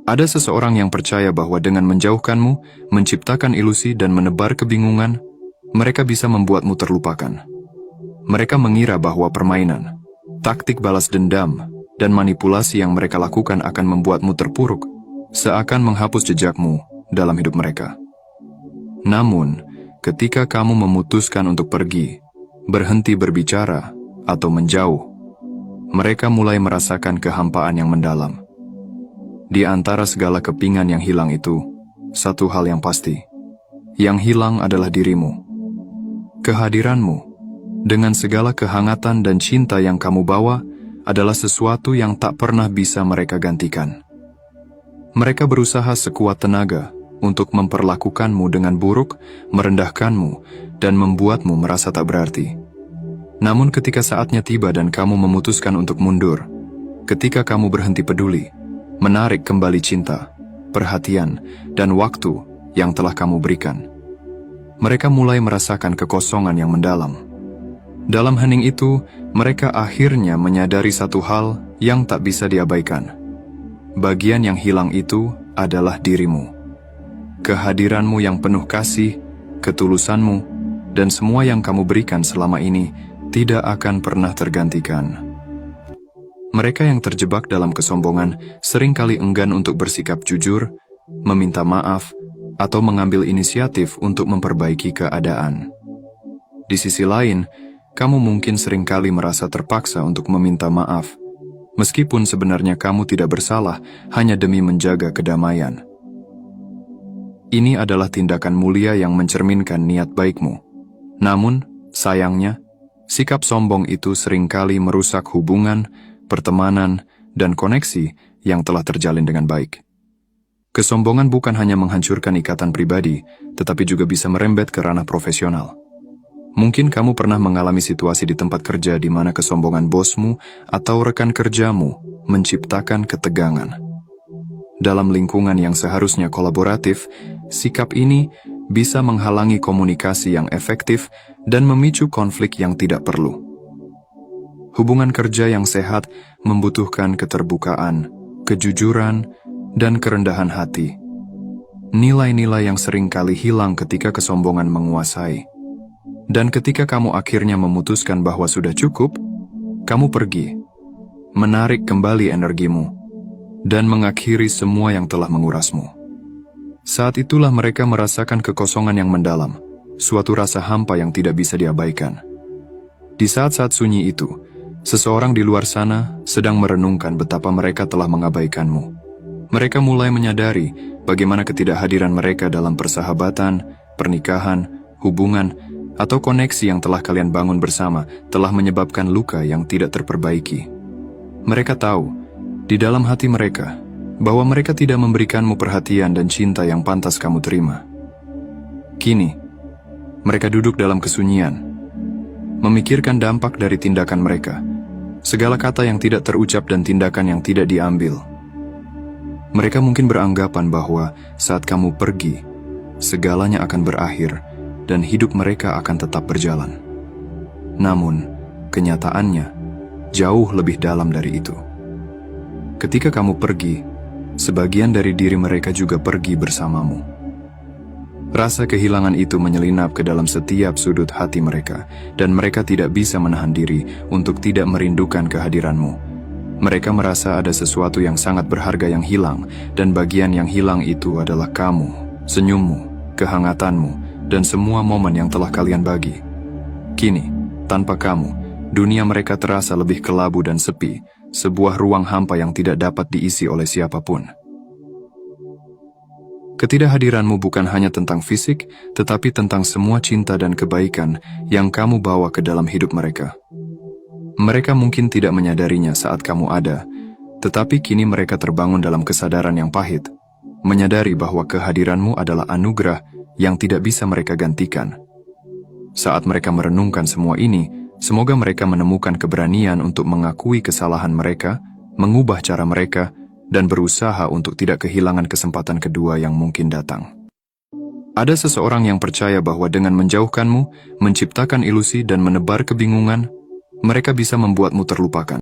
Ada seseorang yang percaya bahwa dengan menjauhkanmu, menciptakan ilusi dan menebar kebingungan, mereka bisa membuatmu terlupakan. Mereka mengira bahwa permainan, taktik balas dendam, dan manipulasi yang mereka lakukan akan membuatmu terpuruk, seakan menghapus jejakmu dalam hidup mereka. Namun, ketika kamu memutuskan untuk pergi, berhenti berbicara, atau menjauh, mereka mulai merasakan kehampaan yang mendalam. Di antara segala kepingan yang hilang itu, satu hal yang pasti. Yang hilang adalah dirimu. Kehadiranmu, dengan segala kehangatan dan cinta yang kamu bawa, adalah sesuatu yang tak pernah bisa mereka gantikan. Mereka berusaha sekuat tenaga untuk memperlakukanmu dengan buruk, merendahkanmu, dan membuatmu merasa tak berarti. Namun ketika saatnya tiba dan kamu memutuskan untuk mundur, ketika kamu berhenti peduli, menarik kembali cinta, perhatian, dan waktu yang telah kamu berikan, mereka mulai merasakan kekosongan yang mendalam. Dalam hening itu, mereka akhirnya menyadari satu hal yang tak bisa diabaikan. Bagian yang hilang itu adalah dirimu. Kehadiranmu yang penuh kasih, ketulusanmu, dan semua yang kamu berikan selama ini tidak akan pernah tergantikan. Mereka yang terjebak dalam kesombongan seringkali enggan untuk bersikap jujur, meminta maaf, atau mengambil inisiatif untuk memperbaiki keadaan. Di sisi lain, kamu mungkin seringkali merasa terpaksa untuk meminta maaf, meskipun sebenarnya kamu tidak bersalah hanya demi menjaga kedamaian. Ini adalah tindakan mulia yang mencerminkan niat baikmu. Namun, sayangnya, sikap sombong itu seringkali merusak hubungan, pertemanan, dan koneksi yang telah terjalin dengan baik. Kesombongan bukan hanya menghancurkan ikatan pribadi, tetapi juga bisa merembet ke ranah profesional. Mungkin kamu pernah mengalami situasi di tempat kerja di mana kesombongan bosmu atau rekan kerjamu menciptakan ketegangan. Dalam lingkungan yang seharusnya kolaboratif, sikap ini bisa menghalangi komunikasi yang efektif dan memicu konflik yang tidak perlu. Hubungan kerja yang sehat membutuhkan keterbukaan, kejujuran, dan kerendahan hati. Nilai-nilai yang seringkali hilang ketika kesombongan menguasai. Dan ketika kamu akhirnya memutuskan bahwa sudah cukup, kamu pergi, menarik kembali energimu, dan mengakhiri semua yang telah mengurasmu. Saat itulah mereka merasakan kekosongan yang mendalam, suatu rasa hampa yang tidak bisa diabaikan. Di saat-saat sunyi itu, seseorang di luar sana sedang merenungkan betapa mereka telah mengabaikanmu. Mereka mulai menyadari bagaimana ketidakhadiran mereka dalam persahabatan, pernikahan, hubungan, atau koneksi yang telah kalian bangun bersama telah menyebabkan luka yang tidak terperbaiki. Mereka tahu, di dalam hati mereka, bahwa mereka tidak memberikanmu perhatian dan cinta yang pantas kamu terima. Kini, mereka duduk dalam kesunyian, memikirkan dampak dari tindakan mereka, segala kata yang tidak terucap dan tindakan yang tidak diambil. Mereka mungkin beranggapan bahwa saat kamu pergi, segalanya akan berakhir dan hidup mereka akan tetap berjalan. Namun, kenyataannya jauh lebih dalam dari itu. Ketika kamu pergi, sebagian dari diri mereka juga pergi bersamamu. Rasa kehilangan itu menyelinap ke dalam setiap sudut hati mereka, dan mereka tidak bisa menahan diri untuk tidak merindukan kehadiranmu. Mereka merasa ada sesuatu yang sangat berharga yang hilang, dan bagian yang hilang itu adalah kamu, senyummu, kehangatanmu, dan semua momen yang telah kalian bagi. Kini, tanpa kamu, dunia mereka terasa lebih kelabu dan sepi, sebuah ruang hampa yang tidak dapat diisi oleh siapapun. Ketidakhadiranmu bukan hanya tentang fisik, tetapi tentang semua cinta dan kebaikan yang kamu bawa ke dalam hidup mereka. Mereka mungkin tidak menyadarinya saat kamu ada, tetapi kini mereka terbangun dalam kesadaran yang pahit, menyadari bahwa kehadiranmu adalah anugerah yang tidak bisa mereka gantikan. Saat mereka merenungkan semua ini, semoga mereka menemukan keberanian untuk mengakui kesalahan mereka, mengubah cara mereka, dan berusaha untuk tidak kehilangan kesempatan kedua yang mungkin datang. Ada seseorang yang percaya bahwa dengan menjauhkanmu, menciptakan ilusi dan menebar kebingungan, mereka bisa membuatmu terlupakan.